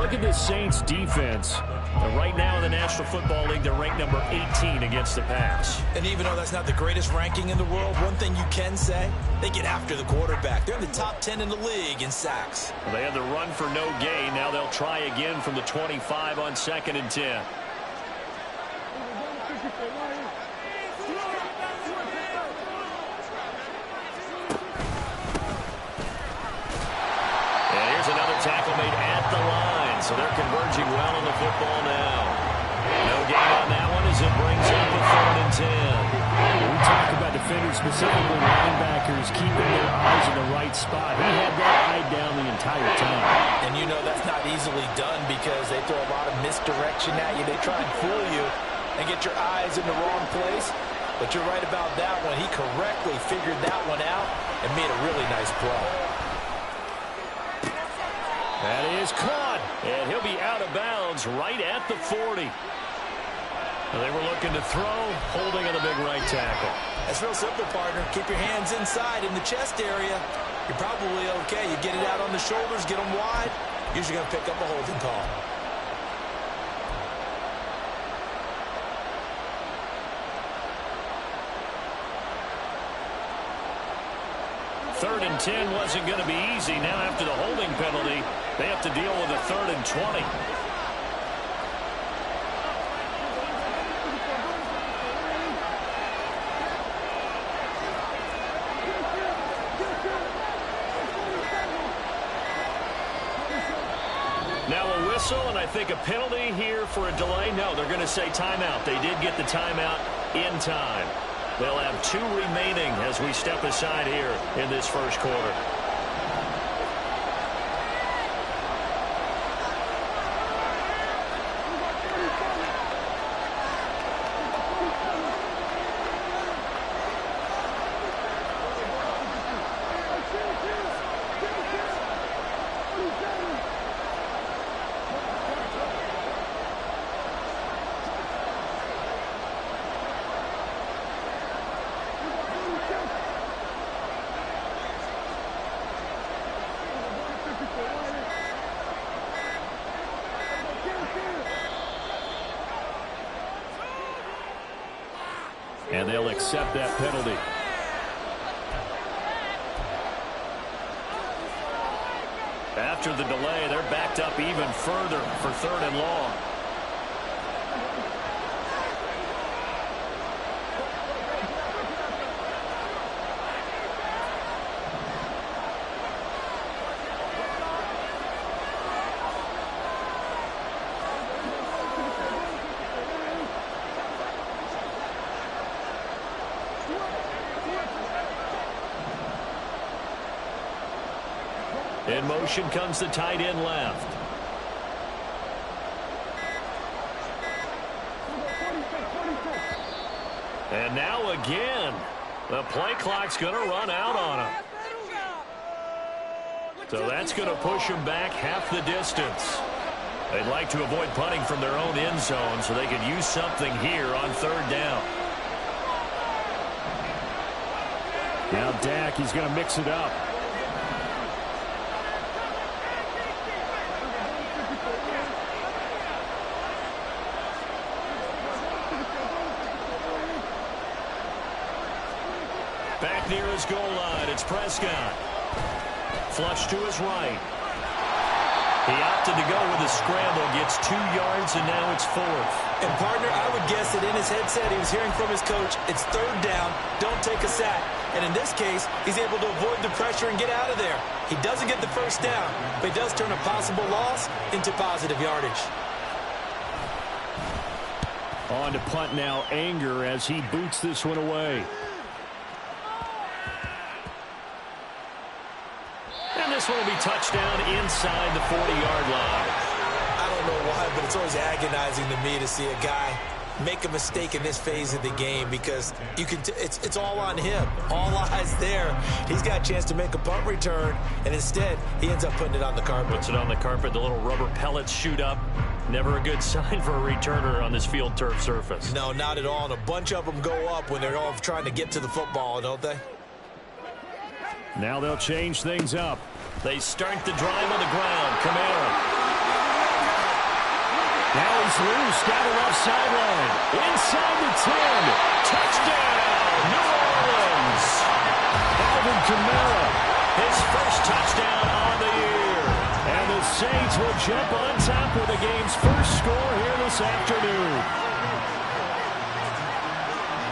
look at this Saints defense. Right now in the National Football League, they're ranked number 18 against the pass. And even though that's not the greatest ranking in the world, one thing you can say, they get after the quarterback. They're in the top 10 in the league in sacks. Well, they had the run for no gain. Now they'll try again from the 25 on 2nd and 10. Another tackle made at the line, so they're converging well on the football now. No gain on that one as it brings up a 3rd and 10. We talk about defenders, specifically linebackers, keeping their eyes in the right spot. He had that eye down the entire time. And you know that's not easily done because they throw a lot of misdirection at you. They try and fool you and get your eyes in the wrong place. But you're right about that one. He correctly figured that one out and made a really nice play. That is caught, and he'll be out of bounds right at the 40. They were looking to throw, holding on the big right tackle. That's real simple, partner. Keep your hands inside in the chest area. You're probably okay. You get it out on the shoulders, get them wide. Usually going to pick up a holding call. Third and 10 wasn't going to be easy. Now after the holding penalty, they have to deal with a 3rd and 20. Now a whistle, and I think a penalty here for a delay. No, they're going to say timeout. They did get the timeout in time. They'll have 2 remaining as we step aside here in this first quarter. And they'll accept that penalty. After the delay, they're backed up even further for 3rd and long. In motion comes the tight end left. And now again, the play clock's going to run out on him. So that's going to push him back half the distance. They'd like to avoid punting from their own end zone so they could use something here on 3rd down. Now Dak, he's going to mix it up. Back near his goal line, it's Prescott. Flush to his right. He opted to go with a scramble, gets 2 yards, and now it's 4th. And, partner, I would guess that in his headset he was hearing from his coach, it's 3rd down, don't take a sack. And in this case, he's able to avoid the pressure and get out of there. He doesn't get the 1st down, but he does turn a possible loss into positive yardage. On to punt now, Anger, as he boots this one away. This one will be touchdown inside the 40-yard line. I don't know why, but it's always agonizing to me to see a guy make a mistake in this phase of the game because you can. It's all on him. All eyes there. He's got a chance to make a punt return, and instead he ends up putting it on the carpet. Puts it on the carpet. The little rubber pellets shoot up. Never a good sign for a returner on this field turf surface. No, not at all. And a bunch of them go up when they're all trying to get to the football, don't they? Now they'll change things up. They start the drive on the ground. Kamara. Now he's loose down the left sideline. Inside the 10. Touchdown, New Orleans. Alvin Kamara, his first touchdown on the year. And the Saints will jump on top with the game's first score here this afternoon.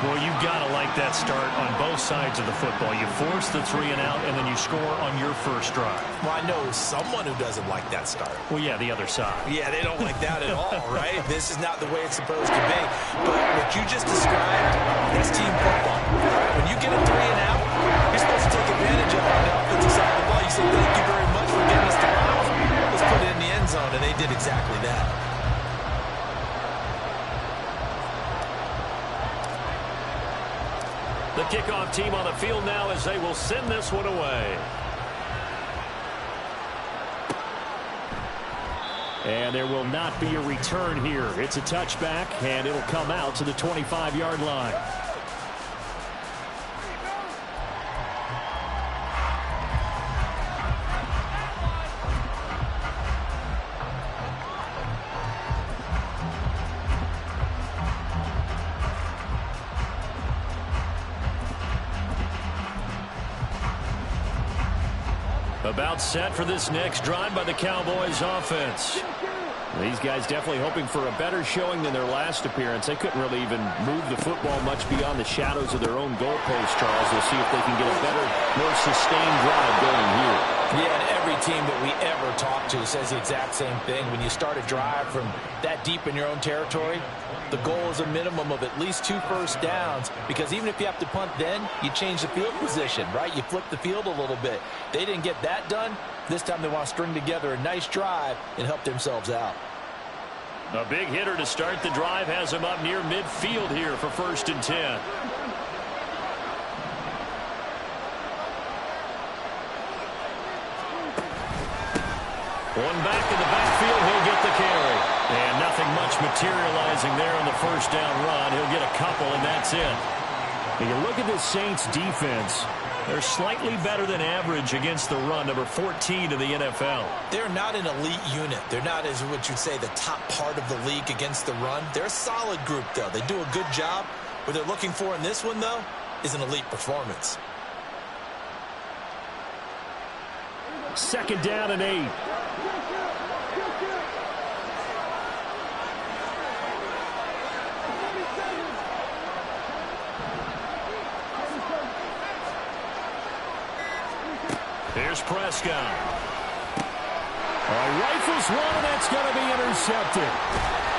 Well, you've got to like that start on both sides of the football. You force the 3 and out, and then you score on your first drive. Well, I know someone who doesn't like that start. Well, yeah, the other side. Yeah, they don't like that at all, right? This is not the way it's supposed to be. But what you just described, that's team football. When you get a 3 and out, you're supposed to take advantage of it on the offensive side of the ball. You say, thank you very much for getting us to run. Let's put it in the end zone, and they did exactly that. The kickoff team on the field now as they will send this one away. And there will not be a return here. It's a touchback, and it'll come out to the 25-yard line. About set for this next drive by the Cowboys offense. These guys definitely hoping for a better showing than their last appearance. They couldn't really even move the football much beyond the shadows of their own goalpost, Charles. We'll see if they can get a better, more sustained drive going here. Yeah, and every team that we ever talk to says the exact same thing. When you start a drive from that deep in your own territory, the goal is a minimum of at least 2 first downs, because even if you have to punt then, you change the field position, right? You flip the field a little bit. They didn't get that done. This time they want to string together a nice drive and help themselves out. A big hitter to start the drive has him up near midfield here for 1st and 10. One back in the backfield, he'll get the carry. And nothing much materializing there on the first down run. He'll get a couple, and that's it. When you look at this Saints defense, they're slightly better than average against the run, number 14 in the NFL. They're not an elite unit. They're not, as what you'd say, the top part of the league against the run. They're a solid group, though. They do a good job. What they're looking for in this one, though, is an elite performance. 2nd down and 8. Here's Prescott. Rifles one, and that's going to be intercepted.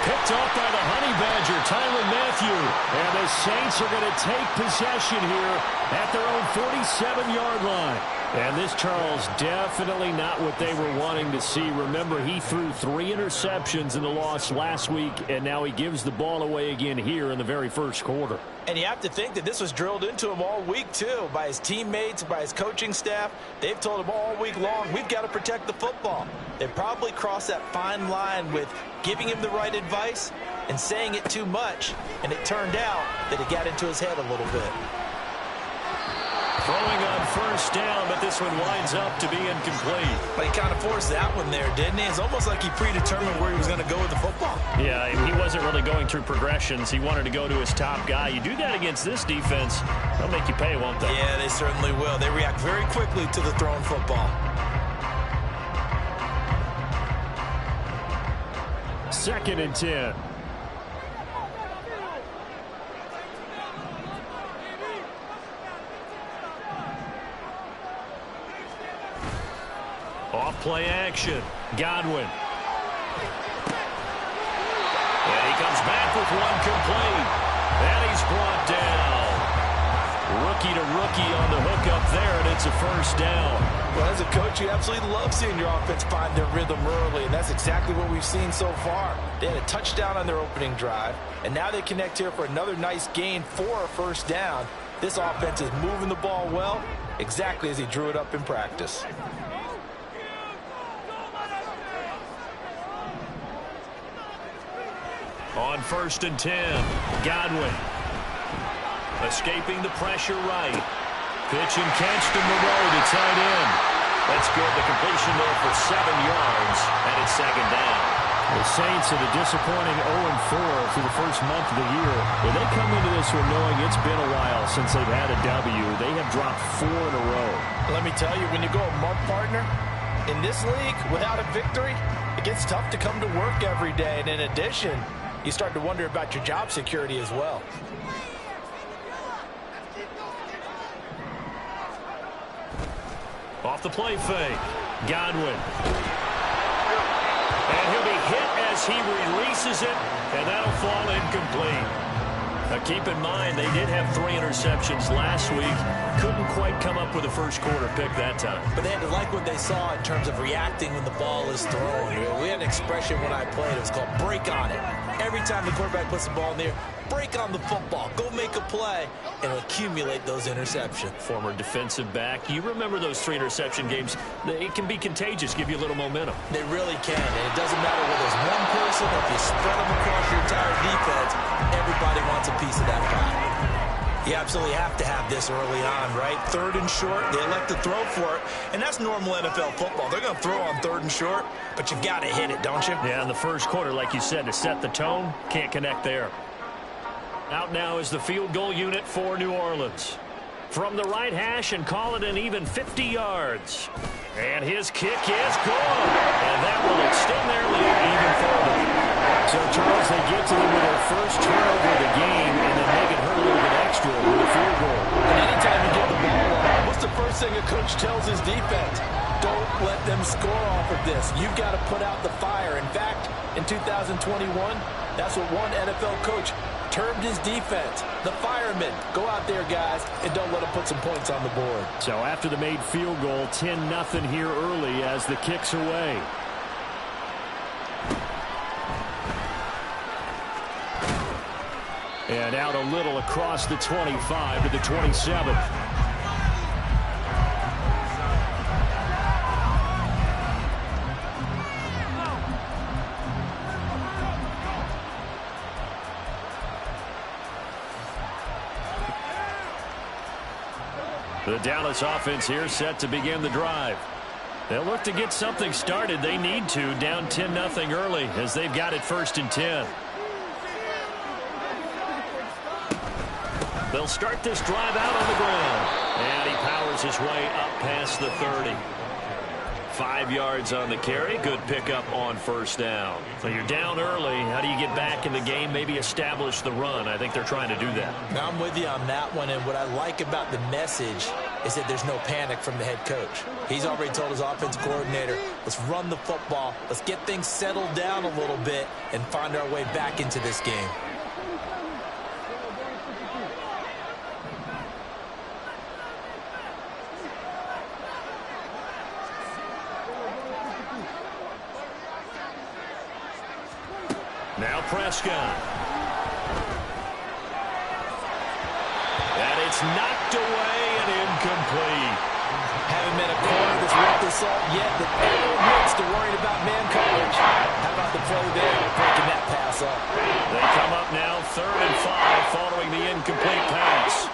Picked off by the Honey Badger, Tyrann Mathieu. And the Saints are going to take possession here at their own 47-yard line. And this, Charles, definitely not what they were wanting to see. Remember, he threw 3 interceptions in the loss last week, and now he gives the ball away again here in the very first quarter. And you have to think that this was drilled into him all week, too, by his teammates, by his coaching staff. They've told him all week long, we've got to protect the football. They probably crossed that fine line with giving him the right advice and saying it too much, and it turned out that it got into his head a little bit. Throwing on first down, but this one winds up to be incomplete. But he kind of forced that one there, didn't he? It's almost like he predetermined where he was going to go with the football. Yeah, he wasn't really going through progressions. He wanted to go to his top guy. You do that against this defense, they'll make you pay, won't they? Yeah, they certainly will. They react very quickly to the thrown football. 2nd and 10. Off play action. Godwin. And he comes back with one complete. And he's brought down. Rookie to rookie on the hook up there, and it's a first down. Well, as a coach, you absolutely love seeing your offense find their rhythm early, and that's exactly what we've seen so far. They had a touchdown on their opening drive, and now they connect here for another nice gain for a first down. This offense is moving the ball well, exactly as he drew it up in practice. On 1st and 10, Godwin. Escaping the pressure right. Pitch and catch to Moreau to tight end. That's good. The completion there for 7 yards, and it's 2nd down. The Saints at a disappointing 0-4 through the first month of the year. Well, they come into this one knowing it's been a while since they've had a W. They have dropped 4 in a row. Let me tell you, when you go a month, partner, in this league, without a victory, it gets tough to come to work every day. And in addition, you start to wonder about your job security as well. Off the play fake, Godwin. And he'll be hit as he releases it, and that'll fall incomplete. Now keep in mind, they did have 3 interceptions last week. Couldn't quite come up with a first quarter pick that time. But they had to like what they saw in terms of reacting when the ball is thrown. We had an expression when I played. It was called break on it. Every time the quarterback puts the ball in the air, break on the football. Go make a play and accumulate those interceptions. Former defensive back. You remember those 3 interception games. It can be contagious, give you a little momentum. They really can. And it doesn't matter whether it's one person or if you spread them across your entire defense. Everybody wants a piece of that pie. You absolutely have to have this early on, right? 3rd and short, they elect to throw for it, and that's normal NFL football. They're going to throw on 3rd and short, but you got to hit it, don't you? Yeah, in the first quarter, like you said, to set the tone, can't connect there. Out now is the field goal unit for New Orleans. From the right hash and call it an even 50 yards. And his kick is good. And that will extend their lead even further. So, Charles, they get to them with their first turnover of the game and then make it hurt a little bit extra with a field goal. And anytime you get the ball on, what's the first thing a coach tells his defense? Don't let them score off of this. You've got to put out the fire. In fact, in 2021, that's what one NFL coach termed his defense. The firemen. Go out there, guys, and don't let them put some points on the board. So after the made field goal, 10-0 here early as the kick's away. And out a little across the 25 to the 27. The Dallas offense here set to begin the drive. They'll look to get something started. They need to, down 10-0 early as they've got it 1st and 10. They'll start this drive out on the ground. And he powers his way up past the 30. 5 yards on the carry. Good pickup on 1st down. So you're down early. How do you get back in the game? Maybe establish the run. I think they're trying to do that. Now I'm with you on that one, and what I like about the message is that there's no panic from the head coach. He's already told his offensive coordinator, let's run the football, let's get things settled down a little bit and find our way back into this game. Now Prescott. And it's knocked away and incomplete. Haven't met a corner that's worth the salt yet that ever admits to worrying about man coverage. How about the play there, breaking that pass up? They come up now 3rd and 5 following the incomplete pass.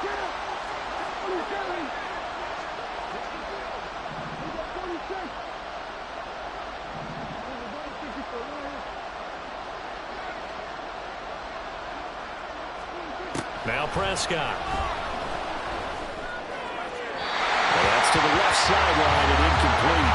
Now Prescott. Well, that's to the left sideline and incomplete.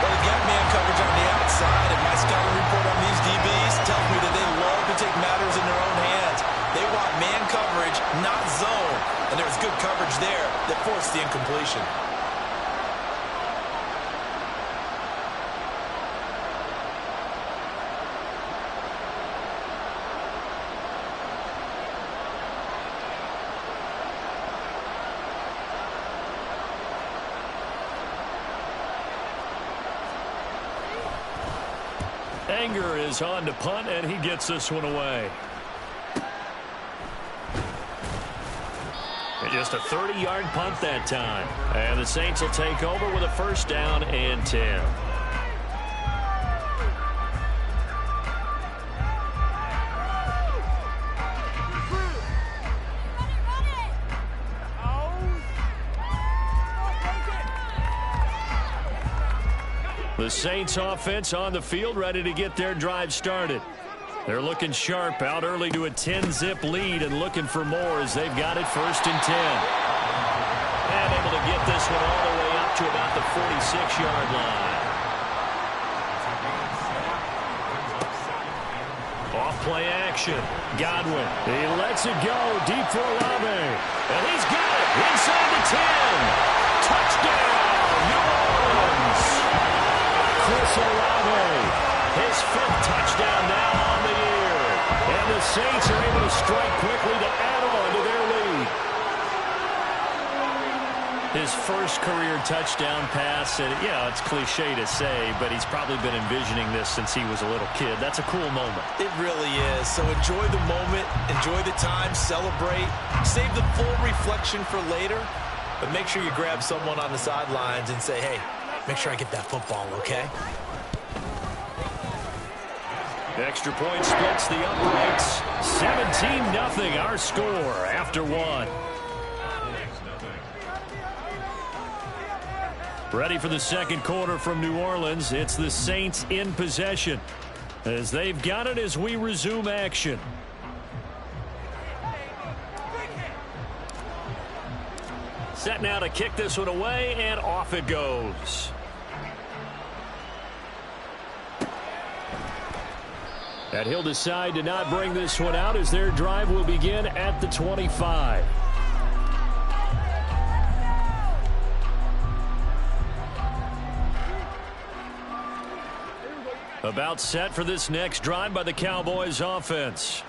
Well, they've got man coverage on the outside, and my scouting report on these DBs tells me that they love to take matters in their own hands. They want man coverage, not zone. And there's good coverage there that forced the incompletion. Anger is on to punt, and he gets this one away. And just a 30-yard punt that time. And the Saints will take over with a 1st down and 10. The Saints offense on the field, ready to get their drive started. They're looking sharp, out early to a 10-zip lead and looking for more as they've got it 1st and 10. And able to get this one all the way up to about the 46-yard line. Off-play action. Godwin. He lets it go deep for Olave. And he's got it inside the 10. Touchdown, New Orleans. Chris Olave. His 5th touchdown now on the year. And the Saints are able to strike quickly to add on to their lead. His first career touchdown pass, and yeah, it's cliche to say, but he's probably been envisioning this since he was a little kid. That's a cool moment. It really is. So enjoy the moment, enjoy the time, celebrate, save the full reflection for later, but make sure you grab someone on the sidelines and say, hey, make sure I get that football, okay? Extra point splits the uprights. 17-0 our score after 1. Ready for the second quarter from New Orleans. It's the Saints in possession as they've got it as we resume action. Set now to kick this one away, and off it goes. And he'll decide to not bring this one out as their drive will begin at the 25. About set for this next drive by the Cowboys offense.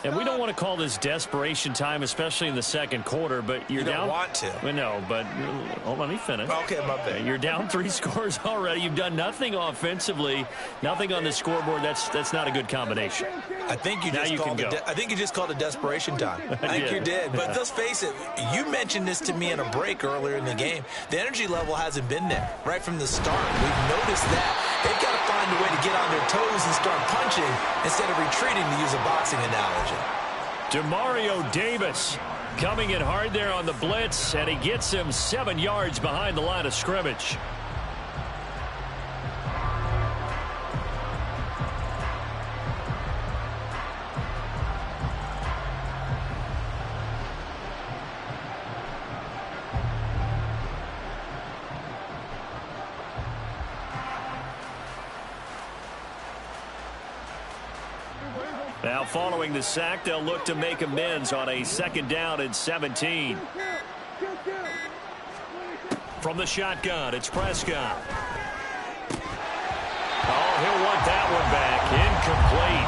And we don't want to call this desperation time, especially in the second quarter, but you're down. You don't want to. Well, no, but let me finish. Okay, my bad. You're down 3 scores already. You've done nothing offensively, nothing on the scoreboard. That's not a good combination. I think you just called it desperation time. I think you did. But let's face it, you mentioned this to me in a break earlier in the game. The energy level hasn't been there right from the start. We've noticed that. They've got to find a way to get on their toes and start punching instead of retreating, to use a boxing analogy. Demario Davis coming in hard there on the blitz, and he gets him 7 yards behind the line of scrimmage. Now following the sack, they'll look to make amends on a 2nd down and 17. From the shotgun, it's Prescott. Oh, he'll want that one back. Incomplete.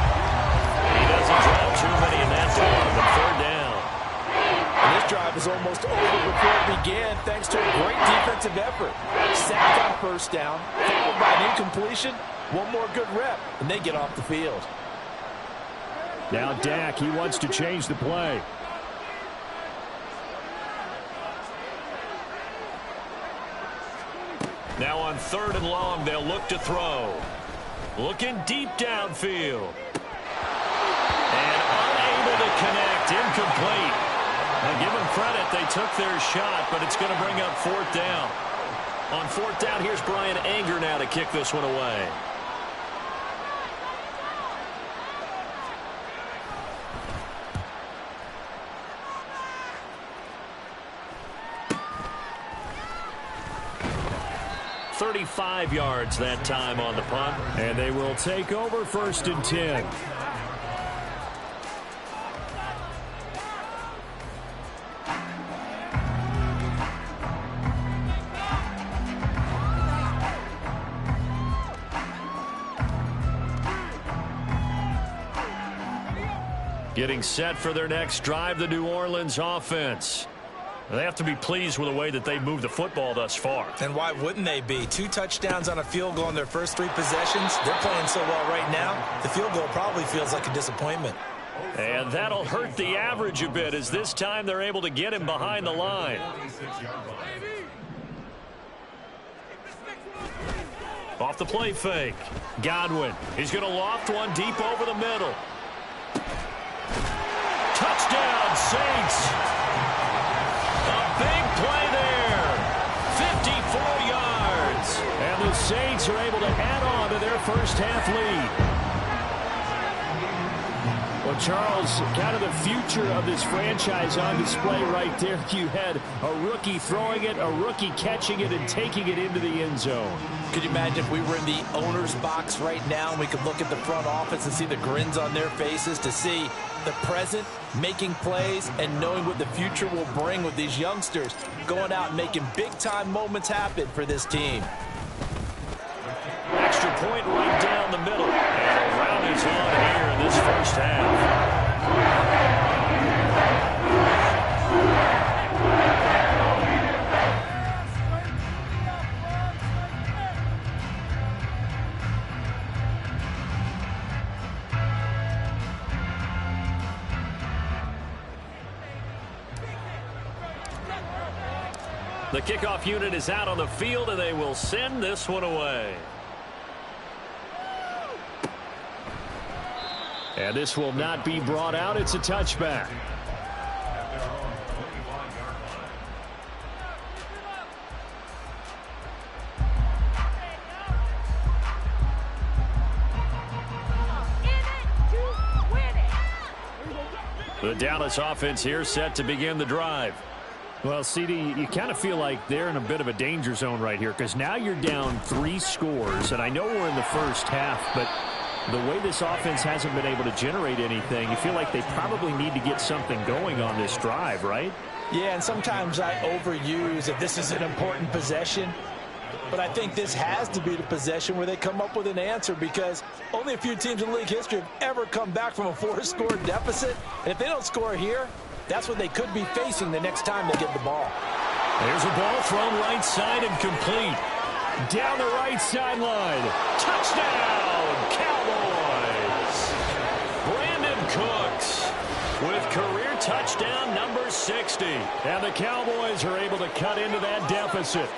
He doesn't drop too many in that time, but 3rd down. And this drive is almost over before it began, thanks to a great defensive effort. Sacked on 1st down, followed by an incompletion. One more good rep, and they get off the field. Now Dak, he wants to change the play. Now on 3rd and long, they'll look to throw. Looking deep downfield. And unable to connect. Incomplete. Now give them credit. They took their shot, but it's going to bring up 4th down. On 4th down, here's Brian Anger now to kick this one away. .35 yards that time on the punt. And they will take over 1st and 10. Getting set for their next drive, the New Orleans offense. They have to be pleased with the way that they moved the football thus far. And why wouldn't they be? 2 touchdowns on a field goal in their first 3 possessions. They're playing so well right now, the field goal probably feels like a disappointment. And that'll hurt the average a bit as this time they're able to get him behind the line. Off the play fake. Godwin. He's going to loft one deep over the middle. Touchdown, Saints. A big play there. 54 yards. And the Saints Cowboys are able to add on to their first half lead. Well, Charles, kind of the future of this franchise on display right there. You had a rookie throwing it, a rookie catching it, and taking it into the end zone. Could you imagine if we were in the owner's box right now and we could look at the front office and see the grins on their faces, to see the present making plays and knowing what the future will bring with these youngsters going out and making big-time moments happen for this team. Extra point right down the middle. And a round is on here in this first half. The kickoff unit is out on the field, and they will send this one away. And this will not be brought out. It's a touchback. The Dallas offense here set to begin the drive. Well, CD, you kind of feel like they're in a bit of a danger zone right here, because now you're down 3 scores, and I know we're in the first half, but the way this offense hasn't been able to generate anything, you feel like they probably need to get something going on this drive, right? Yeah, and sometimes I overuse if this is an important possession, but I think this has to be the possession where they come up with an answer, because only a few teams in league history have ever come back from a 4-score deficit, and if they don't score here, that's what they could be facing the next time they get the ball. There's a ball thrown right side and complete. Down the right sideline. Touchdown, Cowboys! Brandon Cooks with career touchdown number 60. And the Cowboys are able to cut into that deficit.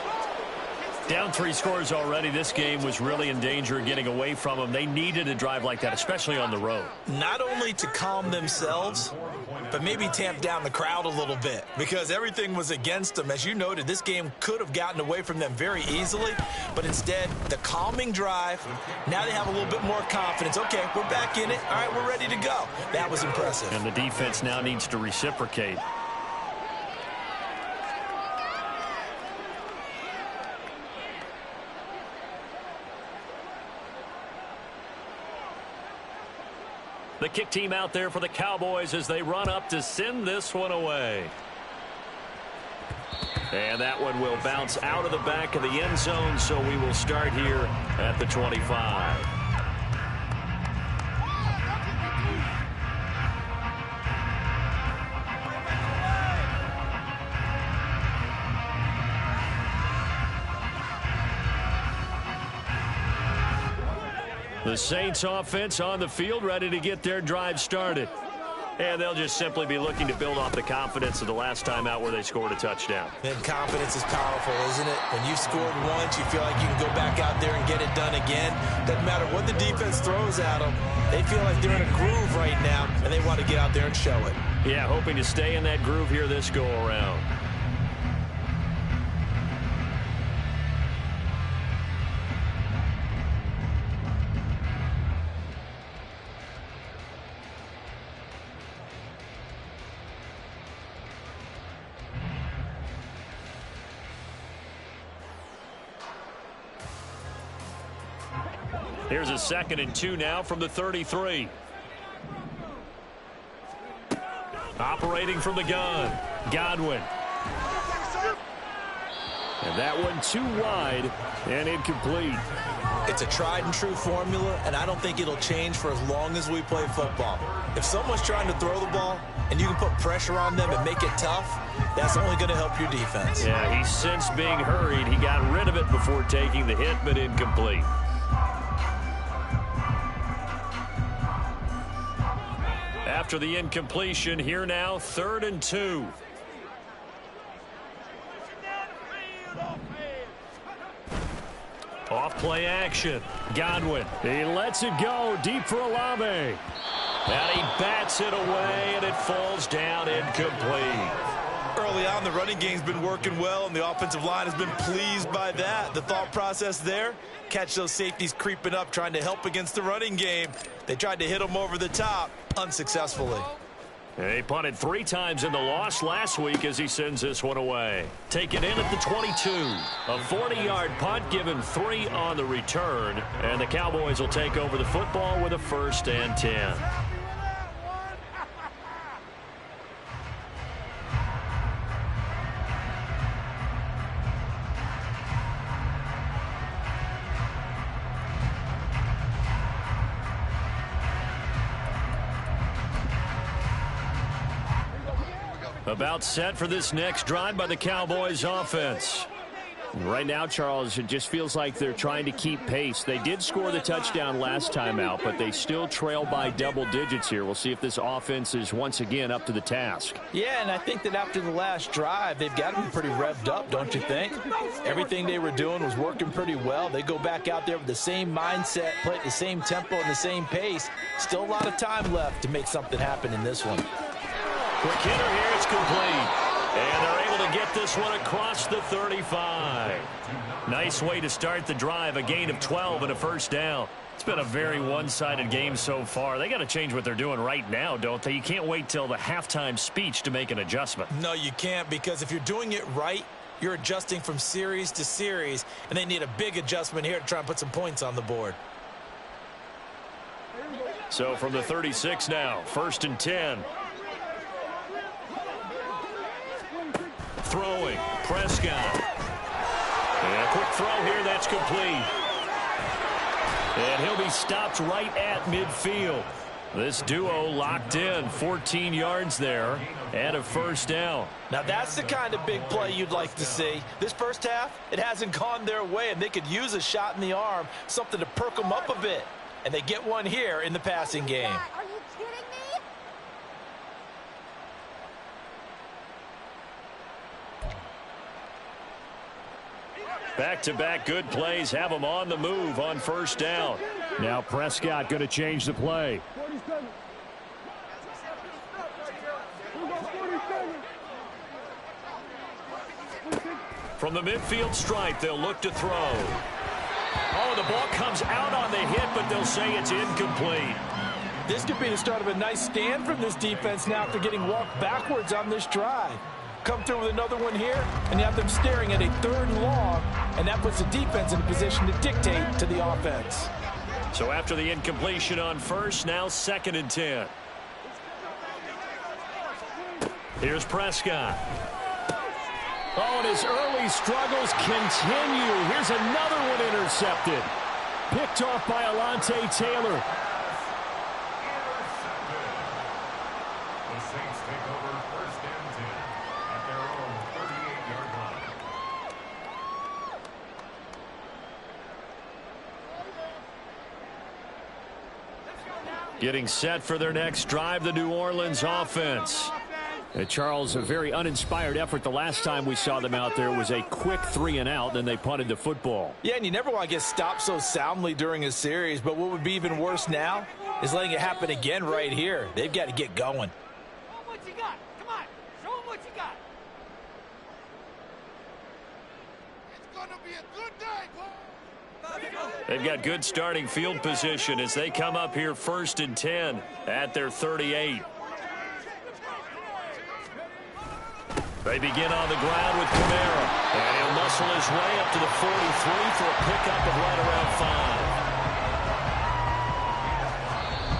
Down 3 scores already. This game was really in danger of getting away from them. They needed a drive like that, especially on the road. Not only to calm themselves, but maybe tamp down the crowd a little bit, because everything was against them. As you noted, this game could have gotten away from them very easily, but instead, the calming drive, now they have a little bit more confidence. Okay, we're back in it. All right, we're ready to go. That was impressive. And the defense now needs to reciprocate. The kick team out there for the Cowboys as they run up to send this one away. And that one will bounce out of the back of the end zone, so we will start here at the 25. The Saints offense on the field, ready to get their drive started. And they'll just simply be looking to build off the confidence of the last time out where they scored a touchdown. And confidence is powerful, isn't it? When you've scored once, you feel like you can go back out there and get it done again. Doesn't matter what the defense throws at them. They feel like they're in a groove right now, and they want to get out there and show it. Yeah, hoping to stay in that groove here this go-around. Here's a 2nd and 2 now from the 33. Operating from the gun, Godwin. And that one too wide and incomplete. It's a tried and true formula, and I don't think it'll change for as long as we play football. If someone's trying to throw the ball and you can put pressure on them and make it tough, that's only going to help your defense. Yeah, he sensed being hurried. He got rid of it before taking the hit, but incomplete. After the incompletion, here now, 3rd and 2. Off play action. Godwin. He lets it go deep for Olave. And he bats it away, and it falls down incomplete. early on, the running game's been working well, and the offensive line has been pleased by that. The thought process there, catch those safeties creeping up, trying to help against the running game. They tried to hit them over the top, unsuccessfully. He punted 3 times in the loss last week as he sends this one away. Taken in at the 22. A 40-yard punt, given 3 on the return. And the Cowboys will take over the football with a 1st and 10. About set for this next drive by the Cowboys offense. Right now, Charles, it just feels like they're trying to keep pace. They did score the touchdown last time out, but they still trail by double digits here. We'll see if this offense is once again up to the task. Yeah, and I think that after the last drive, they've got to be pretty revved up, don't you think? Everything they were doing was working pretty well. They go back out there with the same mindset, play at the same tempo and the same pace. Still a lot of time left to make something happen in this one. Quick hitter here, it's complete. And they're able to get this one across the 35. Nice way to start the drive, a gain of 12 and a 1st down. It's been a very one-sided game so far. They got to change what they're doing right now, don't they? You can't wait till the halftime speech to make an adjustment. No, you can't, because if you're doing it right, you're adjusting from series to series, and they need a big adjustment here to try and put some points on the board. So from the 36 now, 1st and 10. Throwing, Prescott. And a quick throw here, that's complete. And he'll be stopped right at midfield. This duo locked in, 14 yards there, and a 1st down. Now that's the kind of big play you'd like to see. This first half, it hasn't gone their way, and they could use a shot in the arm, something to perk them up a bit. And they get one here in the passing game. Are you kidding me? Back-to-back good plays have them on the move on 1st down. Now Prescott going to change the play. From the midfield stripe, they'll look to throw. Oh, the ball comes out on the hit, but they'll say it's incomplete. This could be the start of a nice stand from this defense now after getting walked backwards on this drive. Come through with another one here, and you have them staring at a 3rd and long, and that puts the defense in a position to dictate to the offense. So after the incompletion on 1st, now 2nd and 10. Here's Prescott. Oh, and his early struggles continue. Here's another one intercepted. Picked off by Alontae Taylor. The Saints take over 1st and 10 at their own 38-yard line. Getting set for their next drive, the New Orleans offense. Charles, a very uninspired effort the last time we saw them out there was a quick 3 and out, then they punted the football. Yeah, and you never want to get stopped so soundly during a series, but what would be even worse now is letting it happen again right here. They've got to get going. Show them what you got. Come on. Show them what you got. It's going to be a good day, boy. They've got good starting field position as they come up here 1st and 10 at their 38. They begin on the ground with Kamara. And he'll muscle his way up to the 43 for a pickup of right around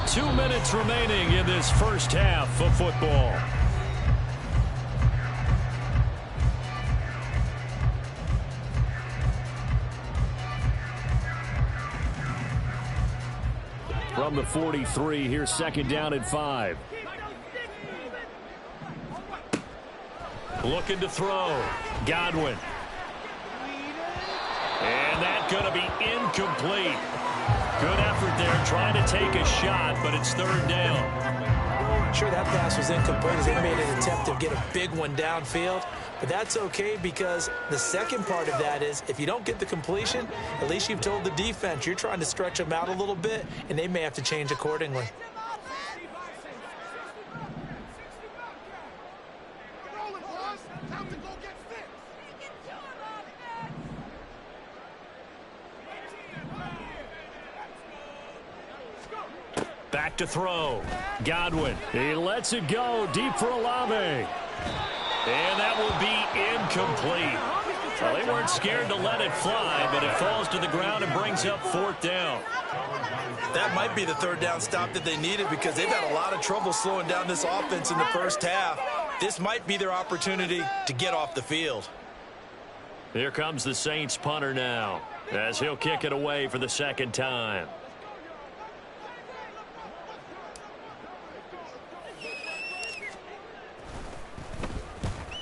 5. 2 minutes remaining in this first half of football. From the 43, here's 2nd down and 5. Looking to throw. Godwin. And that's going to be incomplete. Good effort there trying to take a shot, but it's 3rd down. Sure, that pass was incomplete as they made an attempt to get a big one downfield. But that's okay because the second part of that is if you don't get the completion, at least you've told the defense you're trying to stretch them out a little bit, and they may have to change accordingly. Back to throw. Godwin. He lets it go deep for Olave. And that will be incomplete. Well, they weren't scared to let it fly, but it falls to the ground and brings up 4th down. That might be the 3rd down stop that they needed because they've had a lot of trouble slowing down this offense in the first half. This might be their opportunity to get off the field. Here comes the Saints punter now, as he'll kick it away for the 2nd time.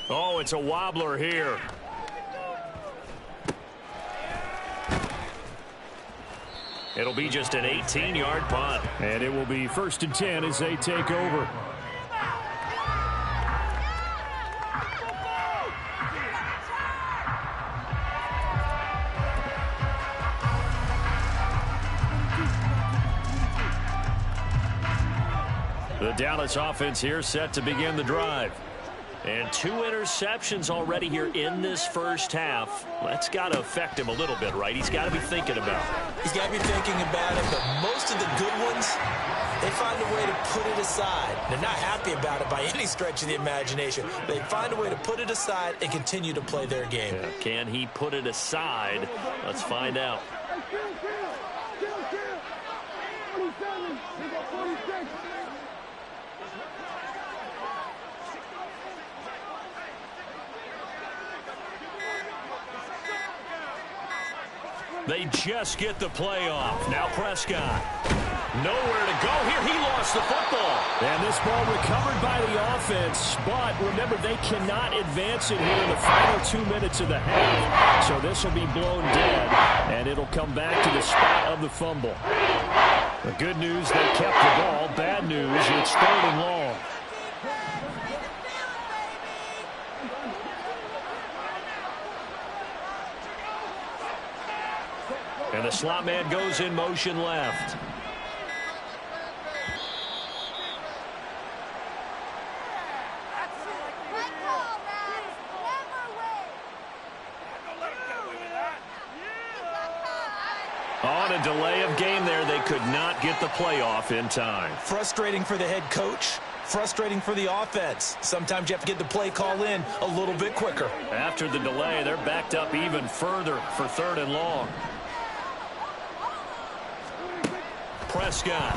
Oh, it's a wobbler here. It'll be just an 18-yard punt. And it will be 1st and 10 as they take over. The Dallas offense here set to begin the drive. And 2 interceptions already here in this first half. That's got to affect him a little bit, right? He's got to be thinking about it. He's got to be thinking about it, but most of the good ones, they find a way to put it aside. They're not happy about it by any stretch of the imagination. They find a way to put it aside and continue to play their game. Yeah, can he put it aside? Let's find out. They just get the play off. Now Prescott. Nowhere to go here. He lost the football. And this ball recovered by the offense. But remember, they cannot advance it here in the final 2 minutes of the half. So this will be blown dead. And it'll come back to the spot of the fumble. The good news, they kept the ball. Bad news, it's 3rd and long. And the slot man goes in motion left. On a delay of game there, they could not get the playoff in time. Frustrating for the head coach. Frustrating for the offense. Sometimes you have to get the play call in a little bit quicker. After the delay, they're backed up even further for 3rd and long. Prescott.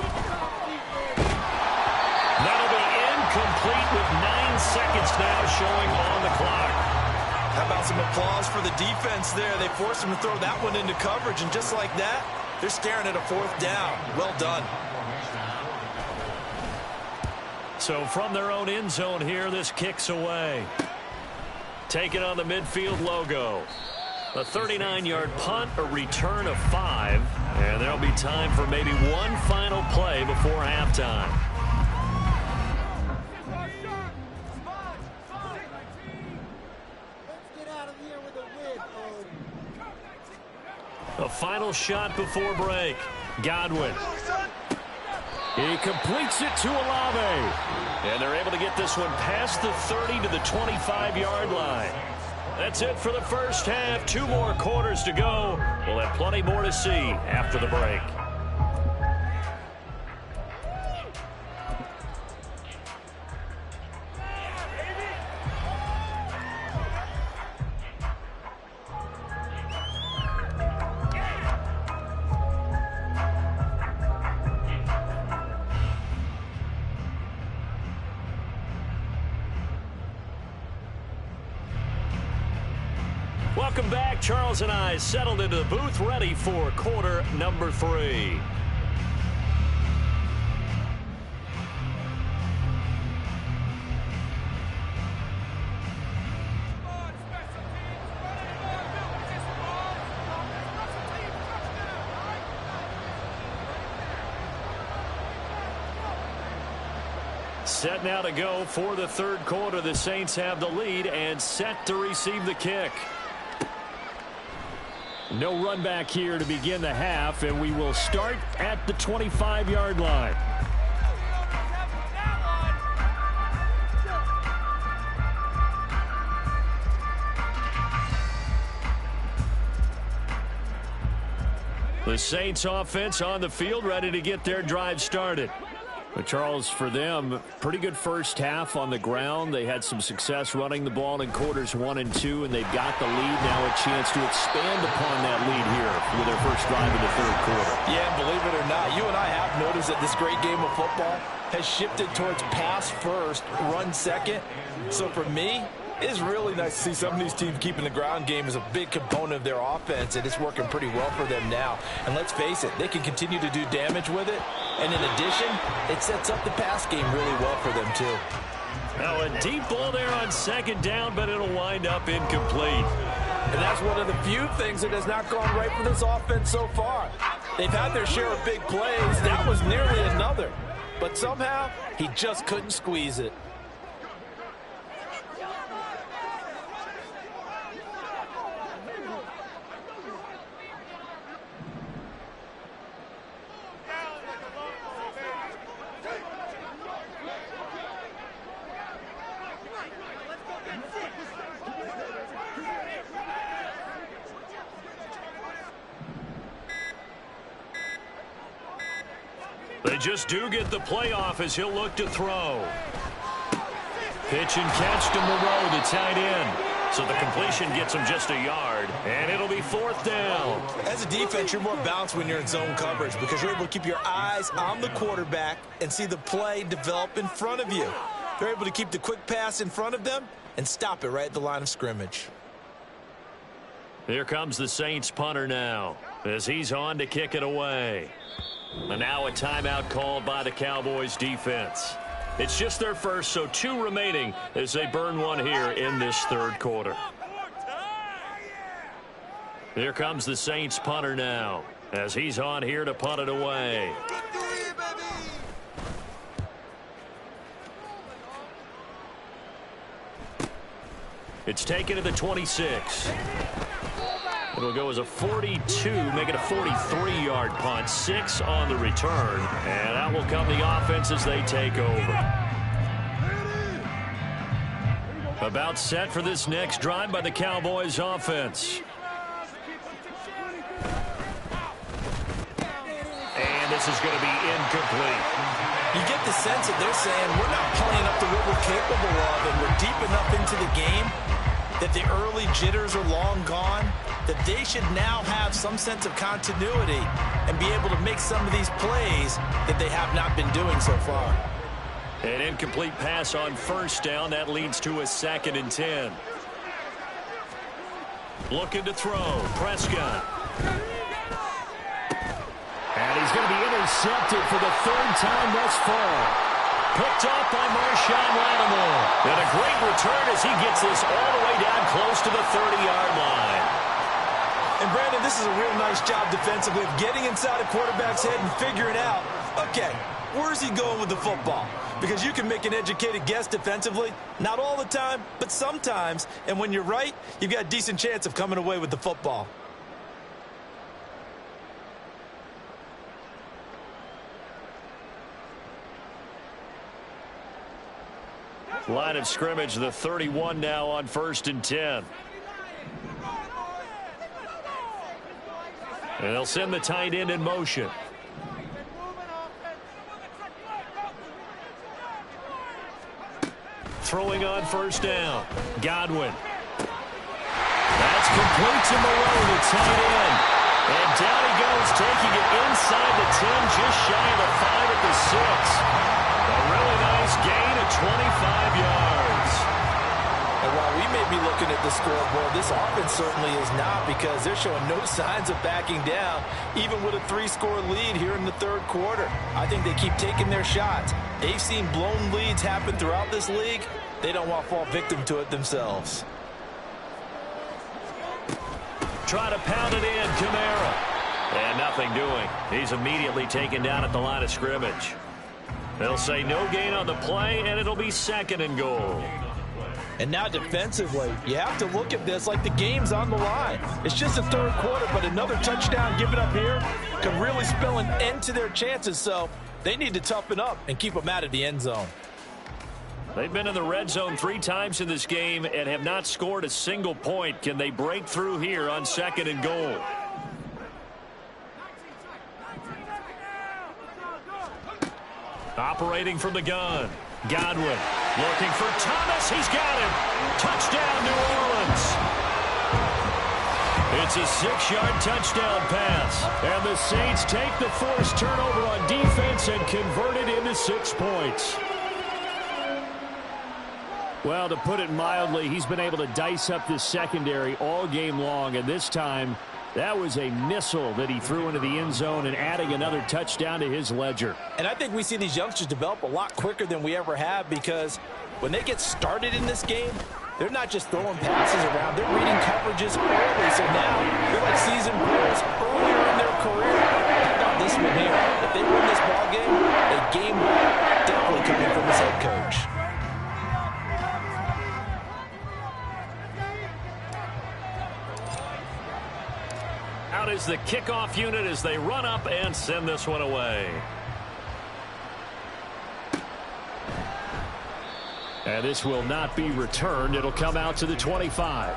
That'll be incomplete with 9 seconds now showing on the clock. How about some applause for the defense there? They forced him to throw that one into coverage, and just like that, they're staring at a 4th down. Well done. So from their own end zone here, this kicks away. Taking on the midfield logo. A 39-yard punt, a return of 5, and there'll be time for maybe one final play before halftime. A final shot before break. Godwin. He completes it to Olave. And they're able to get this one past the 30 to the 25-yard line. That's it for the first half. 2 more quarters to go. We'll have plenty more to see after the break. Welcome back. Charles and I settled into the booth, ready for quarter number 3. Set now to go for the 3rd quarter. The Saints have the lead and set to receive the kick. No run back here to begin the half, and we will start at the 25-yard line. The Saints offense on the field, ready to get their drive started. But Charles, for them, pretty good first half on the ground. They had some success running the ball in quarters 1 and 2, and they've got the lead. Now a chance to expand upon that lead here with their first drive in the third quarter. Yeah, and believe it or not, you and I have noticed that this great game of football has shifted towards pass first, run second. So for me, it's really nice to see some of these teams keeping the ground game as a big component of their offense, and it's working pretty well for them now. And let's face it, they can continue to do damage with it. And in addition, it sets up the pass game really well for them, too. Now, a deep ball there on second down, but it'll wind up incomplete. And that's one of the few things that has not gone right for this offense so far. They've had their share of big plays. That was nearly another. But somehow, he just couldn't squeeze it. They just do get the playoff as he'll look to throw. Pitch and catch to Moreau, the tight end. So the completion gets him just a yard, and it'll be fourth down. As a defense, you're more balanced when you're in zone coverage because you're able to keep your eyes on the quarterback and see the play develop in front of you. They're able to keep the quick pass in front of them and stop it right at the line of scrimmage. Here comes the Saints punter now as he's on to kick it away. And now a timeout called by the Cowboys defense. It's just their first, so 2 remaining as they burn one here in this third quarter. Here comes the Saints punter now as he's on here to punt it away. It's taken to the 26. It'll go as a 42, make it a 43-yard punt. 6 on the return, and out will come the offense as they take over. About set for this next drive by the Cowboys offense. And this is going to be incomplete. You get the sense that they're saying we're not playing up to what we're capable of, and we're deep enough into the game that the early jitters are long gone, that they should now have some sense of continuity and be able to make some of these plays that they have not been doing so far. An incomplete pass on first down. That leads to a 2nd and 10. Looking to throw. Prescott. And he's going to be intercepted for the 3rd time thus far. Picked off by Marshawn Lattimore. And a great return as he gets this all the way down close to the 30-yard line. And Brandon, this is a real nice job defensively of getting inside a quarterback's head and figuring out, okay, where's he going with the football? Because you can make an educated guess defensively, not all the time, but sometimes. And when you're right, you've got a decent chance of coming away with the football. Line of scrimmage, the 31 now on 1st and 10. And they'll send the tight end in motion. Throwing on first down. Godwin. That's complete to Moreau, the tight end. And down he goes, taking it inside the 10, just shy of the 5 at the 6. A really nice gain of 25 yards. And while we may be looking at the scoreboard, this offense certainly is not, because they're showing no signs of backing down, even with a 3-score lead here in the third quarter. I think they keep taking their shots. They've seen blown leads happen throughout this league. They don't want to fall victim to it themselves. Try to pound it in, Kamara. And nothing doing. He's immediately taken down at the line of scrimmage. They'll say no gain on the play, and it'll be 2nd and goal. And now defensively, you have to look at this like the game's on the line. It's just the third quarter, but another touchdown given up here could really spell an end to their chances. So they need to toughen up and keep them out of the end zone. They've been in the red zone 3 times in this game and have not scored a single point. Can they break through here on 2nd and goal? Operating from the gun. Godwin looking for Thomas. He's got him. Touchdown, New Orleans. It's a 6-yard touchdown pass. And the Saints take the forced turnover on defense and convert it into 6 points. Well, to put it mildly, he's been able to dice up this secondary all game long, and this time that was a missile that he threw into the end zone and adding another touchdown to his ledger. And I think we see these youngsters develop a lot quicker than we ever have, because when they get started in this game, they're not just throwing passes around. They're reading coverages early. So now they're like seasoned players earlier in their career. Now this one here, if they win this ball game, a game definitely coming from his head coach. Out is the kickoff unit as they run up and send this one away. And this will not be returned. It'll come out to the 25.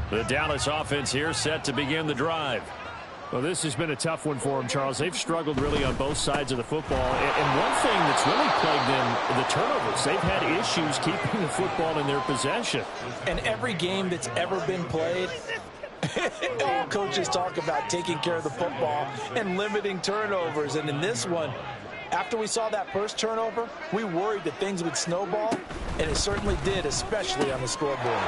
The Dallas offense here set to begin the drive. Well, this has been a tough one for them, Charles. They've struggled really on both sides of the football. And one thing that's really plagued them, the turnovers. They've had issues keeping the football in their possession. And every game that's ever been played, all coaches talk about taking care of the football and limiting turnovers. And in this one, after we saw that first turnover, we worried that things would snowball, and it certainly did, especially on the scoreboard.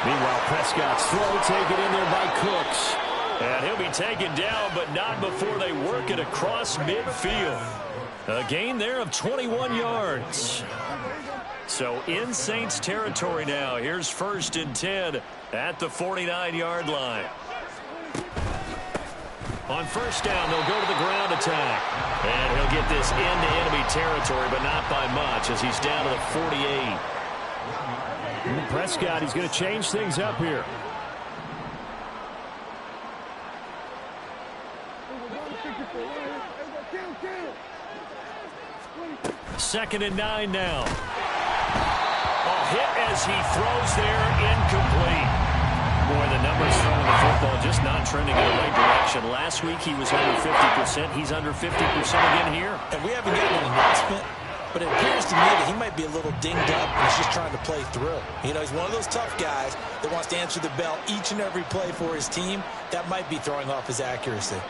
Meanwhile, Prescott's throw taken in there by Cooks. And he'll be taken down, but not before they work it across midfield. A gain there of 21 yards. So in Saints territory now. Here's 1st and 10 at the 49-yard line. On 1st down, they'll go to the ground attack. And he'll get this into enemy territory, but not by much as he's down to the 48. Prescott, he's going to change things up here. Second and 9 now. A hit as he throws there, incomplete. Boy, the numbers throwing the football just not trending in the right direction. Last week he was under 50%. He's under 50% again here. And we haven't gotten an announcement, but it appears to me that he might be a little dinged up and he's just trying to play through. You know, he's one of those tough guys that wants to answer the bell each and every play for his team. That might be throwing off his accuracy.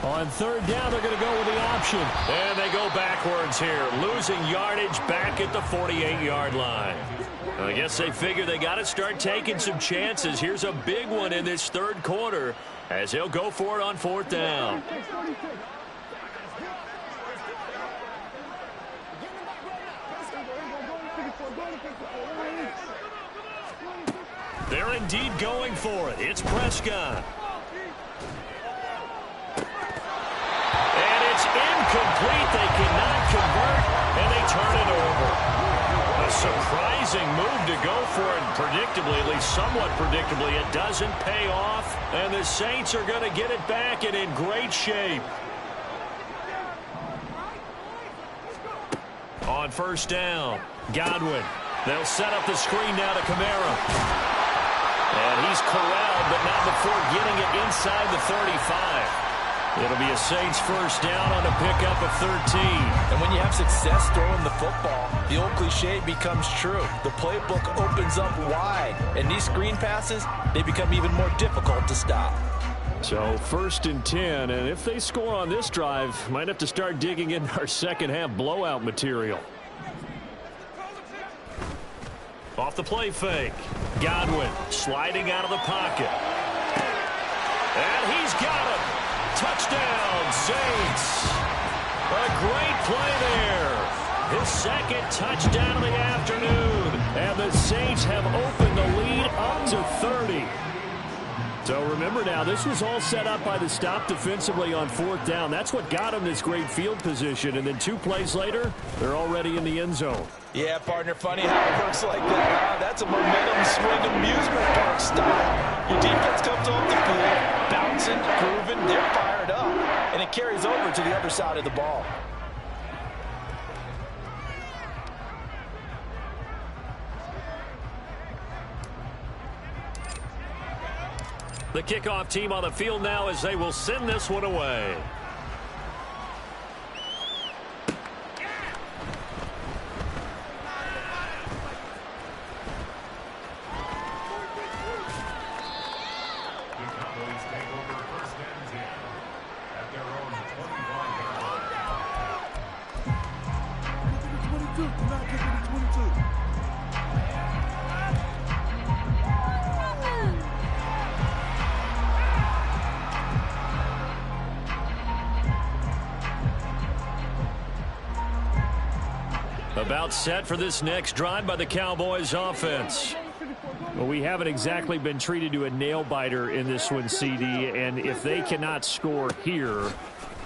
On 3rd down, they're going to go with the option. And they go backwards here, losing yardage back at the 48-yard line. I guess they figure they got to start taking some chances. Here's a big one in this 3rd quarter as he'll go for it on 4th down. They're indeed going for it. It's Prescott. And it's incomplete. They cannot convert, and they turn it over. A surprising move to go for it. Predictably, at least somewhat predictably, it doesn't pay off, and the Saints are going to get it back and in great shape. On 1st down, Godwin. They'll set up the screen now to Kamara. And he's corralled, but not before getting it inside the 35. It'll be a Saints 1st down on a pickup of 13. And when you have success throwing the football, the old cliche becomes true. The playbook opens up wide, and these screen passes, they become even more difficult to stop. So 1st and 10, and if they score on this drive, might have to start digging into our second half blowout material. Off the play fake. Godwin sliding out of the pocket. And he's got him. Touchdown, Saints. A great play there. His 2nd touchdown of the afternoon. And the Saints have opened the lead up to 30. So remember now, this was all set up by the stop defensively on 4th down. That's what got them this great field position. And then 2 plays later, they're already in the end zone. Yeah, partner, funny how it works like that. Huh? That's a momentum swing amusement park style. Your defense comes off the field, bouncing, grooving, they're fired up. And it carries over to the other side of the ball. The kickoff team on the field now as they will send this one away. The Cowboys take over 1st and 10 at their own 25-yard line. 22. Do not get to the 22. About set for this next drive by the Cowboys offense. Well, we haven't exactly been treated to a nail-biter in this one, CD, and if they cannot score here,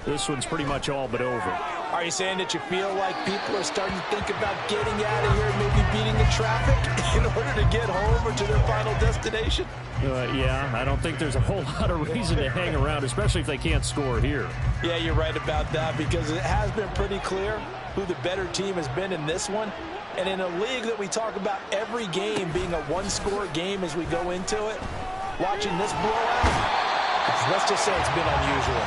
this one's pretty much all but over. Are you saying that you feel like people are starting to think about getting out of here, maybe beating the traffic in order to get home or to their final destination? Yeah, I don't think there's a whole lot of reason to hang around, especially if they can't score here. Yeah, you're right about that because it has been pretty clear who the better team has been in this one. And in a league that we talk about every game being a one-score game as we go into it, watching this blowout, let's just say it's been unusual.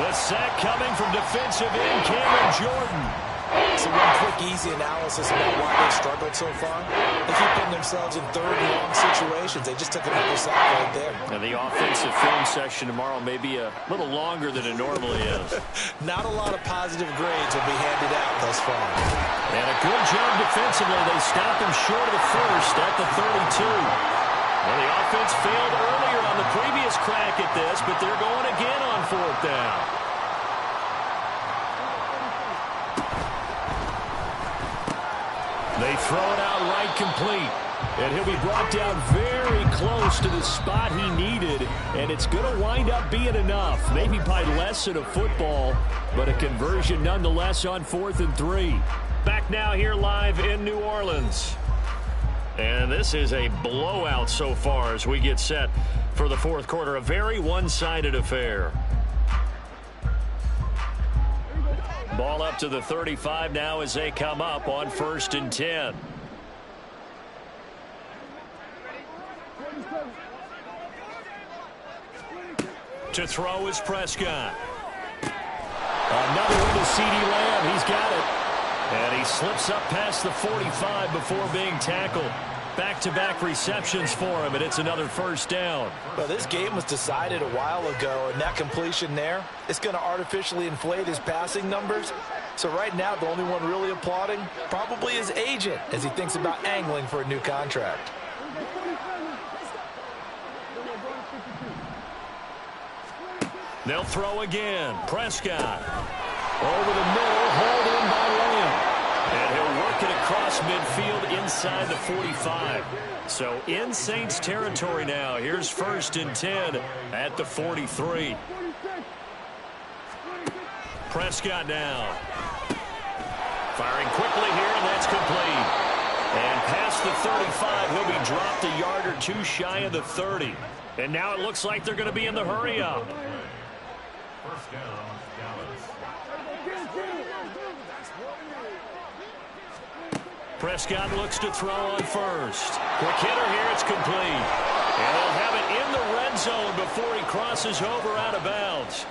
The sack coming from defensive end Cameron Jordan. So one quick, easy analysis about why they struggled so far. They keep putting themselves in 3rd and long situations. They just took another sack right there. And the offensive film section tomorrow may be a little longer than it normally is. Not a lot of positive grades will be handed out thus far. And a good job defensively. They stopped him short of the first at the 32. Well, the offense failed earlier on the previous crack at this, but they're going again on 4th down. They throw it out right complete. And he'll be brought down very close to the spot he needed. And it's going to wind up being enough. Maybe by less than a football, but a conversion nonetheless on 4th and 3. Back now here live in New Orleans. And this is a blowout so far as we get set for the 4th quarter. A very one-sided affair. Ball up to the 35 now as they come up on 1st and 10. To throw is Prescott. Another one to CeeDee Lamb. He's got it. And he slips up past the 45 before being tackled. Back-to-back receptions for him, and it's another 1st down. Well, this game was decided a while ago, and that completion there, it's going to artificially inflate his passing numbers. So right now, the only one really applauding probably his agent as he thinks about angling for a new contract. They'll throw again. Prescott. Over the middle, hauled in by Lamb. And he'll work it across midfield inside the 45. So in Saints territory now. Here's 1st and 10 at the 43. Prescott now. Firing quickly here, and that's complete. And past the 35, he'll be dropped a yard or two shy of the 30. And now it looks like they're going to be in the hurry-up. 1st down, Dallas. Prescott looks to throw on 1st. Quick hitter here, it's complete. And they'll have it in the red zone before he crosses over out of bounds.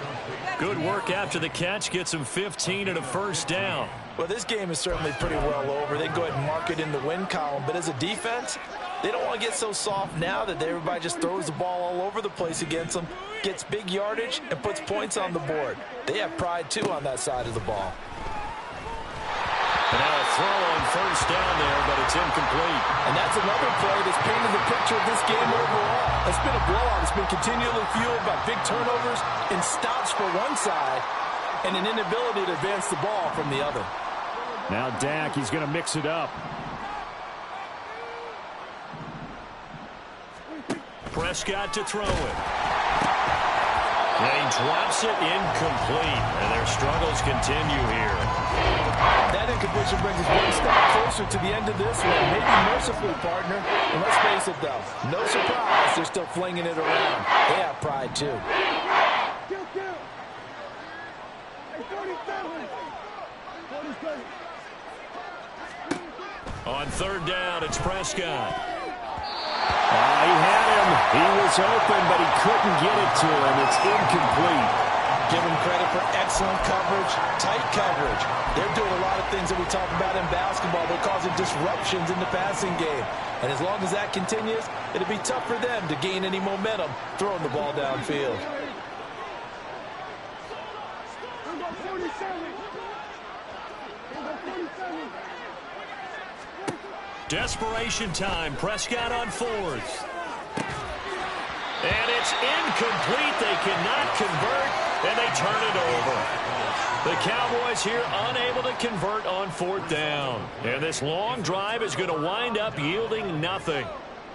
Good work after the catch, gets him 15 and a 1st down. Well, this game is certainly pretty well over. They can go ahead and mark it in the win column. But as a defense, they don't want to get so soft now that everybody just throws the ball all over the place against them, gets big yardage, and puts points on the board. They have pride, too, on that side of the ball. And now a throw on 1st down there, but it's incomplete. And that's another play that's painted the picture of this game overall. It's been a blowout. It's been continually fueled by big turnovers and stops for one side and an inability to advance the ball from the other. Now Dak, he's going to mix it up. Prescott to throw it. And he drops it incomplete. And their struggles continue here. That incompletion brings us one step closer to the end of this one. Maybe mercifully, partner. And let's face it, though. No surprise, they're still flinging it around. They have pride, too. On third down, it's Prescott. He had him. He was open, but he couldn't get it to him. It's incomplete. Give him credit for excellent coverage, tight coverage. They're doing a lot of things that we talk about in basketball. They're causing disruptions in the passing game. And as long as that continues, it'll be tough for them to gain any momentum throwing the ball downfield. Desperation time. Prescott on fourth. And it's incomplete. They cannot convert, and they turn it over. The Cowboys here unable to convert on fourth down. And this long drive is going to wind up yielding nothing.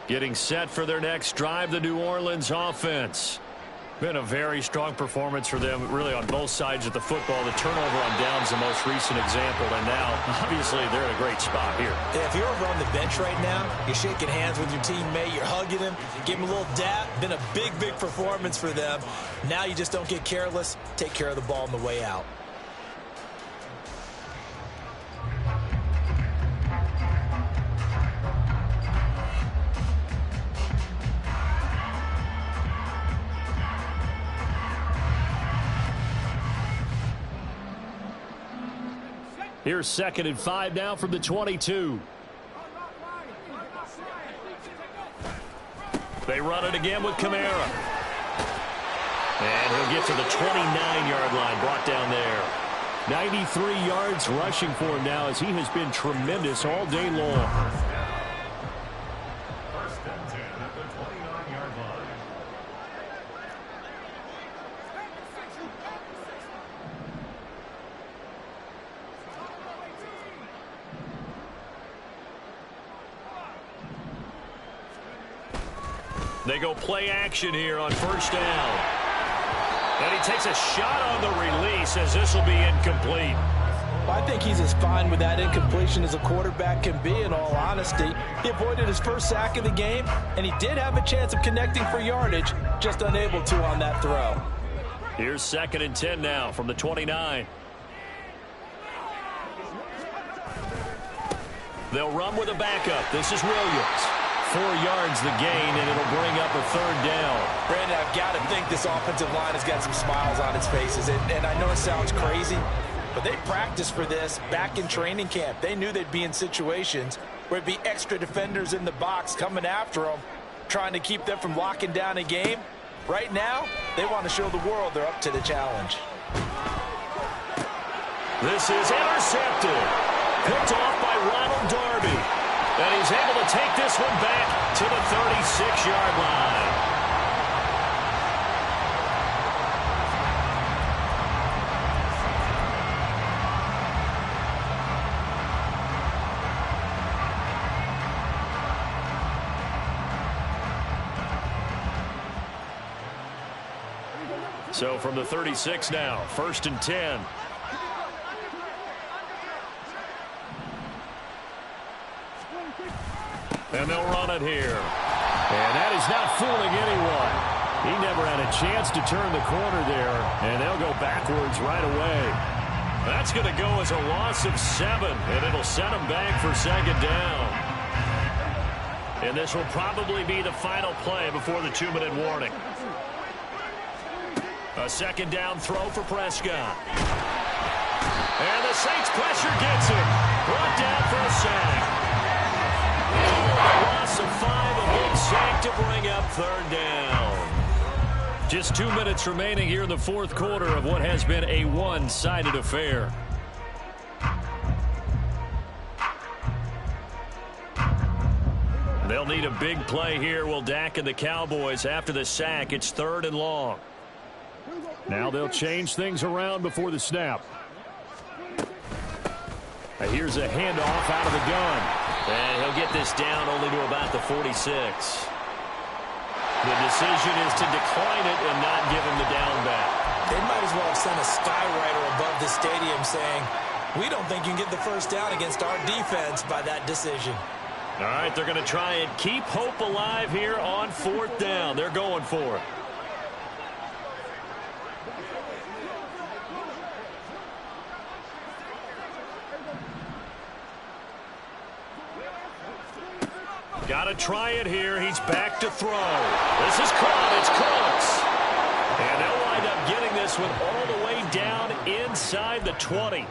Getting set for their next drive, the New Orleans offense. Been a very strong performance for them, really, on both sides of the football. The turnover on downs, the most recent example, and now, obviously, they're in a great spot here. Yeah, if you're over on the bench right now, you're shaking hands with your teammate, you're hugging him, give him a little dap. Been a big, big performance for them. Now you just don't get careless. Take care of the ball on the way out. Here's 2nd and 5 now from the 22. They run it again with Kamara. And he'll get to the 29-yard line, brought down there. 93 yards rushing for him now, as he has been tremendous all day long. First and 10 at the 29-yard line. They go play action here on first down. And he takes a shot on the release, as this will be incomplete. I think he's as fine with that incompletion as a quarterback can be, in all honesty. He avoided his first sack of the game, and he did have a chance of connecting for yardage, just unable to on that throw. Here's 2nd and 10 now from the 29. They'll run with a backup. This is Williams. 4 yards the gain, and it'll bring up a third down. Brandon, I've got to think this offensive line has got some smiles on its faces. And I know it sounds crazy, but they practiced for this back in training camp. They knew they'd be in situations where it'd be extra defenders in the box coming after them, trying to keep them from locking down a game. Right now, they want to show the world they're up to the challenge. This is intercepted. Picked off by Ronald Darby. And he's able to take this one back to the 36-yard line. So from the 36 now, 1st and 10. And they'll run it here. And that is not fooling anyone. He never had a chance to turn the corner there, and they'll go backwards right away. That's going to go as a loss of 7, and it'll send them back for 2nd down. And this will probably be the final play before the 2-minute warning. A 2nd down throw for Prescott. And the Saints pressure gets him. Brought down for a sack. A loss of 5, a big sack to bring up 3rd down. Just 2 minutes remaining here in the 4th quarter of what has been a one-sided affair. They'll need a big play here, will Dak and the Cowboys. After the sack, it's 3rd and long. Now they'll change things around before the snap. Here's a handoff out of the gun. And he'll get this down only to about the 46. The decision is to decline it and not give him the down back. They might as well have sent a skywriter above the stadium saying, we don't think you can get the first down against our defense by that decision. All right, they're going to try and keep hope alive here on 4th down. They're going for it. Got to try it here. He's back to throw. This is caught. It's Cooks. And they'll wind up getting this one all the way down inside the 20.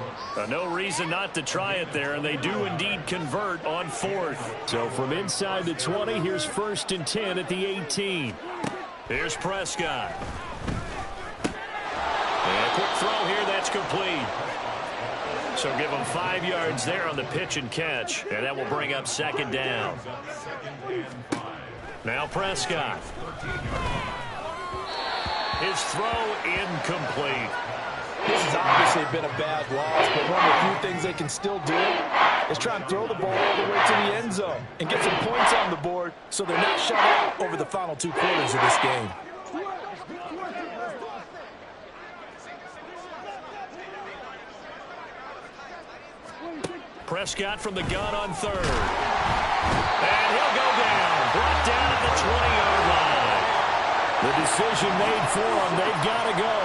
No reason not to try it there, and they do indeed convert on 4th. So from inside the 20, here's 1st and 10 at the 18. Here's Prescott. And a quick throw here. That's complete. So give him 5 yards there on the pitch and catch, and that will bring up 2nd down. Now Prescott. His throw incomplete. This has obviously been a bad loss, but one of the few things they can still do is try and throw the ball all the way to the end zone and get some points on the board so they're not shut out over the final 2 quarters of this game. Prescott from the gun on 3rd. And he'll go down. Brought down at the 20-yard line. The decision made for them. They've got to go.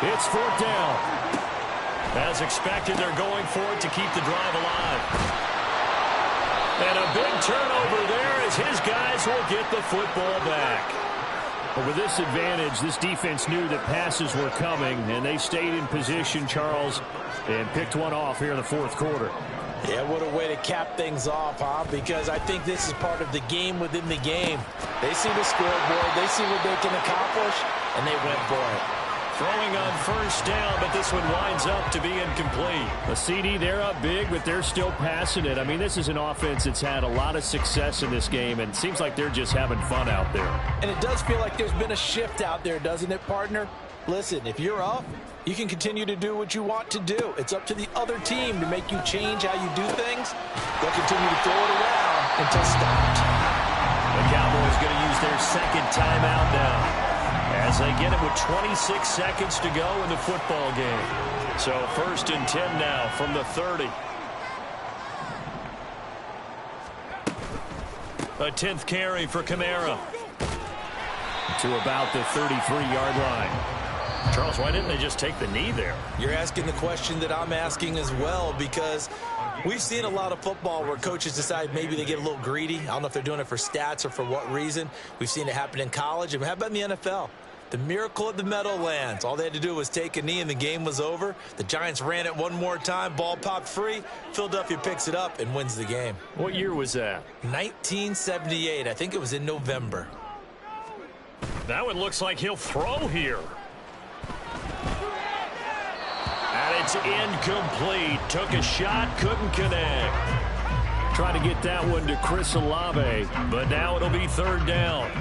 It's 4th down. As expected, they're going for it to keep the drive alive. And a big turnover there as his guys will get the football back. But with this advantage, this defense knew that passes were coming, and they stayed in position, Charles, and picked one off here in the 4th quarter. Yeah, what a way to cap things off, huh? Because I think this is part of the game within the game. They see the scoreboard, they see what they can accomplish, and they went for it. Throwing on 1st down, but this one winds up to be incomplete. A CD, they're up big, but they're still passing it. I mean, this is an offense that's had a lot of success in this game, and it seems like they're just having fun out there. And it does feel like there's been a shift out there, doesn't it, partner? Listen, if you're up, you can continue to do what you want to do. It's up to the other team to make you change how you do things. They'll continue to throw it around until stopped. The Cowboys going to use their 2nd timeout now as they get it with 26 seconds to go in the football game. So 1st and 10 now from the 30. A 10th carry for Kamara to about the 33-yard line. Charles, why didn't they just take the knee there? You're asking the question that I'm asking as well, because we've seen a lot of football where coaches decide maybe they get a little greedy. I don't know if they're doing it for stats or for what reason. We've seen it happen in college. And how about in the NFL? The miracle of the Meadowlands. All they had to do was take a knee and the game was over. The Giants ran it one more time. Ball popped free. Philadelphia picks it up and wins the game. What year was that? 1978. I think it was in November. That one looks like he'll throw here. And it's incomplete. Took a shot, couldn't connect. Trying to get that one to Chris Olave, but now it'll be 3rd down.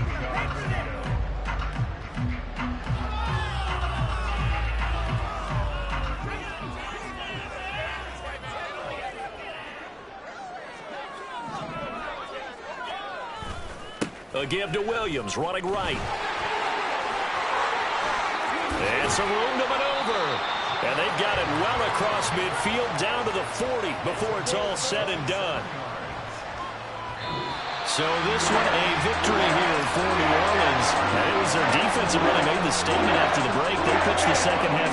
A give to Williams, running right. And some room to maneuver. And they've got it well across midfield down to the 40 before it's all said and done. So this one a victory here for New Orleans. And it was their defense that really made the statement after the break. They pitched the second half